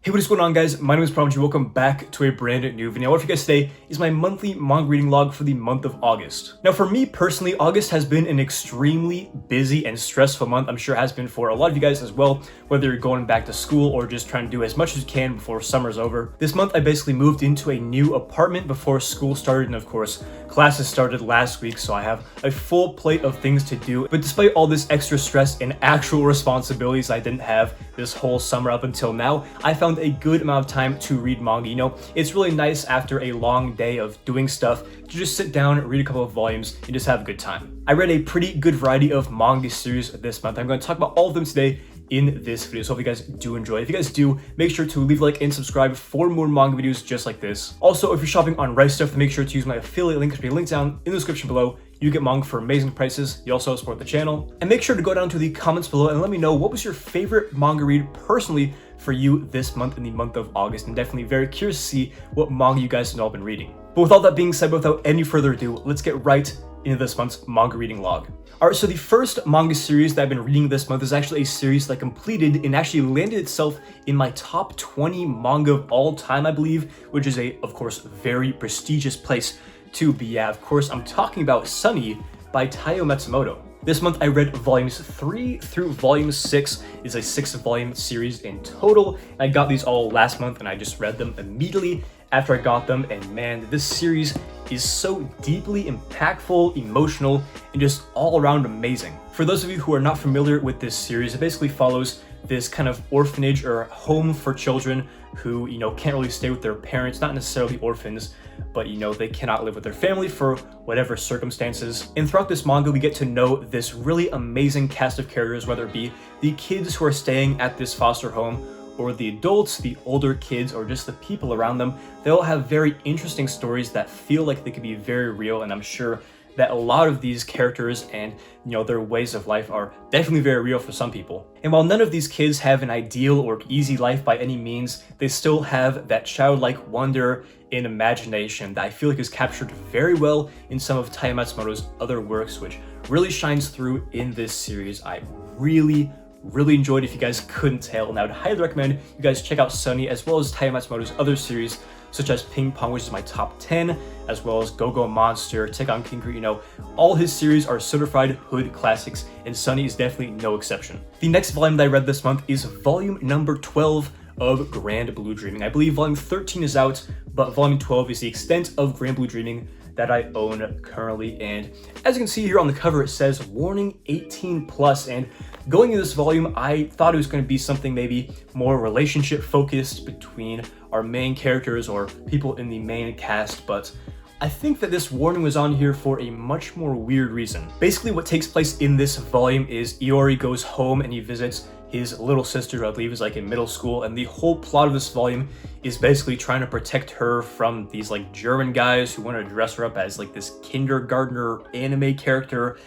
Hey, what is going on, guys? My name is ThePromG. Welcome back to a brand new video. What for you guys today is my monthly manga reading log for the month of August. Now, for me personally, August has been an extremely busy and stressful month. I'm sure it has been for a lot of you guys as well, whether you're going back to school or just trying to do as much as you can before summer's over. This month, I basically moved into a new apartment before school started, and of course, classes started last week, so I have a full plate of things to do. But despite all this extra stress and actual responsibilities I didn't have this whole summer up until now, I found a good amount of time to read manga. You know, it's really nice after a long day of doing stuff to just sit down, read a couple of volumes, and just have a good time. I read a pretty good variety of manga series this month. I'm going to talk about all of them today in this video, so hope you guys do enjoy. If you guys do, make sure to leave a like and subscribe for more manga videos just like this. Also, if you're shopping on Rice Stuff, make sure to use my affiliate link, which will be linked down in the description below. You get manga for amazing prices. You also support the channel. And make sure to go down to the comments below and let me know what was your favorite manga read personally for you this month in the month of August. I'm definitely very curious to see what manga you guys have all been reading. But with all that being said, without any further ado, let's get right into this month's manga reading log. Alright, so the first manga series that I've been reading this month is actually a series that completed and actually landed itself in my top 20 manga of all time, I believe, which is of course, very prestigious place to be at. Of course, I'm talking about Sunny by Taiyo Matsumoto. This month I read volumes 3 through volume 6. It's a 6-volume series in total. I got these all last month and I just read them immediately after I got them, and man, this series is so deeply impactful, emotional, and just all around amazing. For those of you who are not familiar with this series, it basically follows this kind of orphanage or home for children who, can't really stay with their parents, not necessarily orphans, but they cannot live with their family for whatever circumstances. And throughout this manga, we get to know this really amazing cast of characters, whether it be the kids who are staying at this foster home, or the adults, the older kids, or just the people around them. They all have very interesting stories that feel like they could be very real, and I'm sure that a lot of these characters and their ways of life are definitely very real for some people. And while none of these kids have an ideal or easy life by any means, they still have that childlike wonder and imagination that I feel like is captured very well in some of Taiyo Matsumoto's other works, which really shines through in this series. I really enjoyed, if you guys couldn't tell, and I would highly recommend you guys check out Sunny as well as Taiyo Matsumoto's other series such as Ping Pong, which is my top 10, as well as Go Go Monster, Take on Kinkuri. All his series are certified hood classics, and Sunny is definitely no exception. The next volume that I read this month is volume number 12 of Grand Blue Dreaming. I believe volume 13 is out, but volume 12 is the extent of Grand Blue Dreaming that I own currently. And as you can see here on the cover, it says warning 18+, and going into this volume, I thought it was going to be something maybe more relationship focused between our main characters or people in the main cast, but I think that this warning was on here for a much more weird reason. Basically, what takes place in this volume is Iori goes home and he visits his little sister, who I believe is in middle school, and the whole plot of this volume is basically trying to protect her from these German guys who want to dress her up as this kindergartner anime character.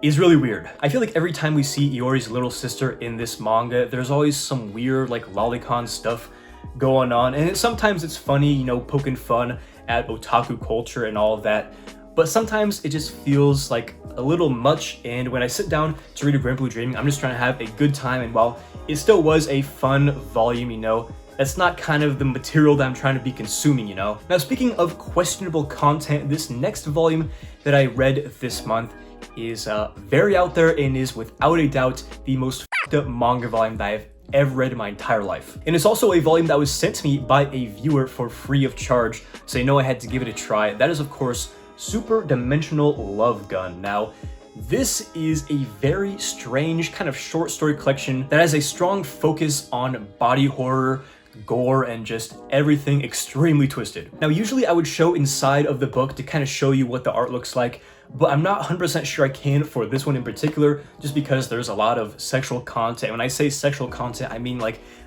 Is really weird. I feel like every time we see Iori's little sister in this manga, there's always some weird lolicon stuff going on, and sometimes it's funny, poking fun at otaku culture and all of that, but sometimes it just feels like a little much. And when I sit down to read a Grand Blue Dreaming, I'm just trying to have a good time, and while it still was a fun volume, that's not kind of the material that I'm trying to be consuming, Now, speaking of questionable content, this next volume that I read this month is very out there and is without a doubt the most f***ed up manga volume that I've ever read in my entire life. And it's also a volume that was sent to me by a viewer for free of charge, so I had to give it a try. That is, of course, Super Dimensional Love Gun. Now, this is a very strange kind of short story collection that has a strong focus on body horror, gore, and just everything extremely twisted. Now, usually I would show inside of the book to kind of show you what the art looks like, but I'm not 100% sure I can for this one in particular, just because there's a lot of sexual content. When I say sexual content, I mean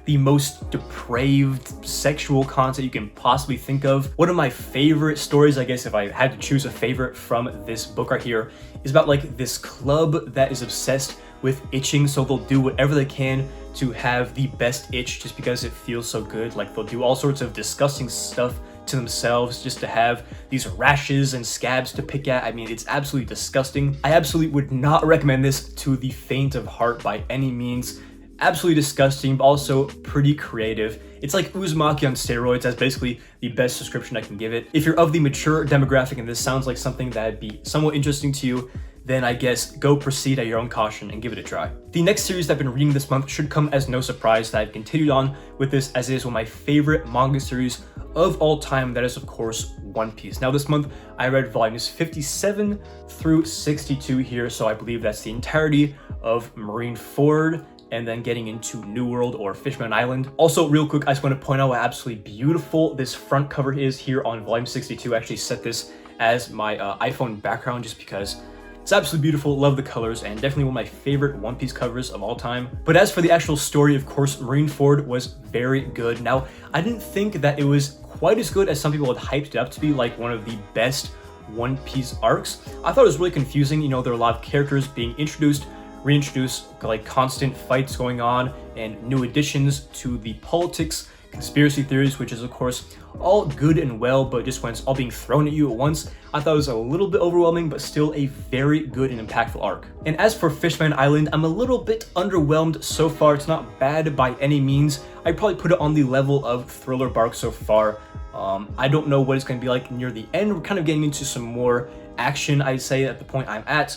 the most depraved sexual content you can possibly think of. One of my favorite stories, I guess if I had to choose a favorite from this book right here, is about this club that is obsessed with itching, so they'll do whatever they can to have the best itch just because it feels so good. They'll do all sorts of disgusting stuff to themselves just to have these rashes and scabs to pick at. I mean, it's absolutely disgusting. I absolutely would not recommend this to the faint of heart by any means. absolutely disgusting, but also pretty creative. It's like Uzumaki on steroids. That's basically the best description I can give it. If you're of the mature demographic and this sounds like something that'd be somewhat interesting to you, then I guess go proceed at your own caution and give it a try. The next series that I've been reading this month should come as no surprise that I've continued on with this, as it is one of my favorite manga series of all time. That is, of course, One Piece. Now this month I read volumes 57 through 62 here, so I believe that's the entirety of Marineford and then getting into New World or Fishman Island. Also, real quick, I just want to point out how absolutely beautiful this front cover is here on volume 62. I actually set this as my iPhone background just because it's absolutely beautiful. Love the colors, and definitely one of my favorite One Piece covers of all time. But as for the actual story, of course, Marineford was very good. Now, I didn't think that it was quite as good as some people had hyped it up to be, like one of the best One Piece arcs. I thought it was really confusing. You know, there are a lot of characters being introduced, reintroduced, like constant fights going on, and new additions to the politics, conspiracy theories, which is of course all good and well, but just when it's all being thrown at you at once, I thought it was a little bit overwhelming, but still a very good and impactful arc. And as for Fishman Island, I'm a little bit underwhelmed so far. It's not bad by any means. I'd probably put it on the level of Thriller Bark so far. I don't know what it's going to be like near the end. We're kind of getting into some more action, I'd say, at the point I'm at,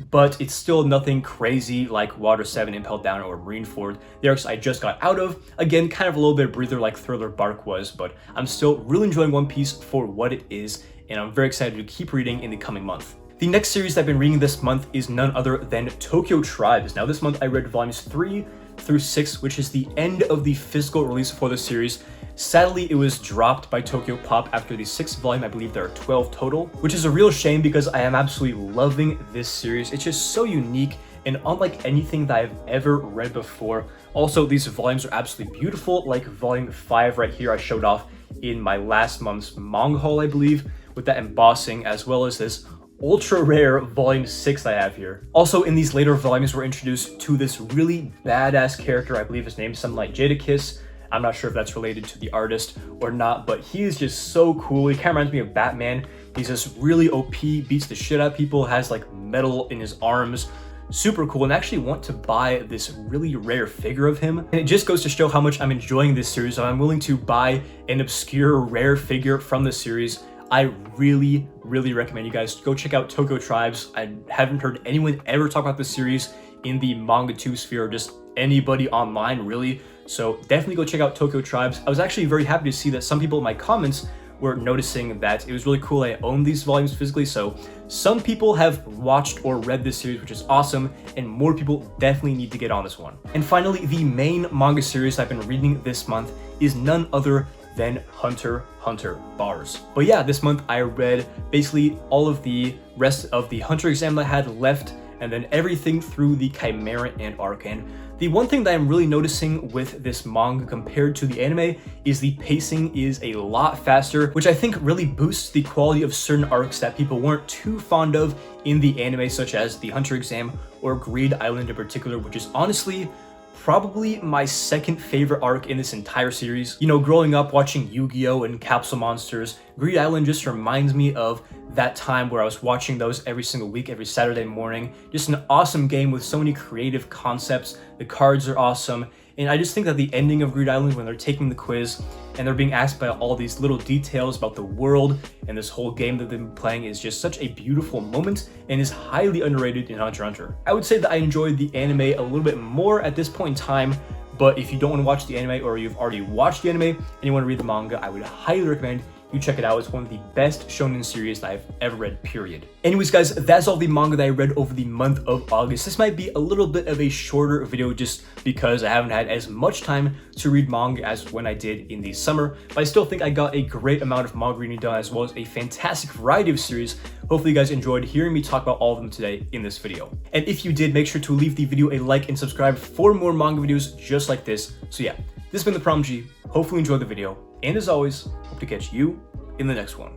but it's still nothing crazy like Water 7, Impelled Down, or Marineford, the arcs I just got out of. Again, kind of a little bit of breather like Thriller Bark was, but I'm still really enjoying One Piece for what it is, and I'm very excited to keep reading in the coming month. The next series I've been reading this month is none other than Tokyo Tribes. Now this month I read volumes 3 through 6, which is the end of the physical release for the series. Sadly, it was dropped by Tokyo Pop after the 6th volume. I believe there are 12 total, which is a real shame because I am absolutely loving this series. It's just so unique and unlike anything that I've ever read before. Also, these volumes are absolutely beautiful, like volume 5 right here I showed off in my last month's manga haul, I believe, with that embossing, as well as this ultra rare volume 6 I have here. Also, in these later volumes, we're introduced to this really badass character. I believe his name's something like Jadakiss. I'm not sure if that's related to the artist or not, but he is just so cool. He kind of reminds me of Batman. He's just really OP, beats the shit out of people, has like metal in his arms. Super cool, and I actually want to buy this really rare figure of him. And it just goes to show how much I'm enjoying this series. So I'm willing to buy an obscure rare figure from the series. I really recommend you guys go check out Tokyo Tribes. I haven't heard anyone ever talk about this series in the manga 2 sphere, or just anybody online really. So definitely go check out Tokyo Tribes. I was actually very happy to see that some people in my comments were noticing that it was really cool I own these volumes physically. So some people have watched or read this series, which is awesome, and more people definitely need to get on this one. And finally, the main manga series I've been reading this month is none other than Hunter x Hunter Bars. But yeah, this month I read basically all of the rest of the Hunter exam that I had left, and then everything through the Chimera Ant arc. And the one thing that I'm really noticing with this manga compared to the anime is the pacing is a lot faster, which I think really boosts the quality of certain arcs that people weren't too fond of in the anime, such as the Hunter exam or Greed Island in particular, which is honestly probably my second favorite arc in this entire series. You know, growing up watching Yu-Gi-Oh! And Capsule Monsters, Greed Island just reminds me of that time where I was watching those every single week, every Saturday morning. Just an awesome game with so many creative concepts. The cards are awesome. And I just think that the ending of Greed Island, when they're taking the quiz and they're being asked about all these little details about the world and this whole game that they've been playing, is just such a beautiful moment and is highly underrated in Hunter x Hunter. I would say that I enjoyed the anime a little bit more at this point in time, but if you don't want to watch the anime, or you've already watched the anime and you want to read the manga, I would highly recommend you check it out. It's one of the best shonen series that I've ever read, period. Anyways, guys, that's all the manga that I read over the month of August. This might be a little bit of a shorter video just because I haven't had as much time to read manga as when I did in the summer, but I still think I got a great amount of manga reading done, as well as a fantastic variety of series. Hopefully you guys enjoyed hearing me talk about all of them today in this video. And if you did, make sure to leave the video a like and subscribe for more manga videos just like this. So yeah, this has been ThePromG. Hopefully you enjoyed the video, and as always, hope to catch you in the next one.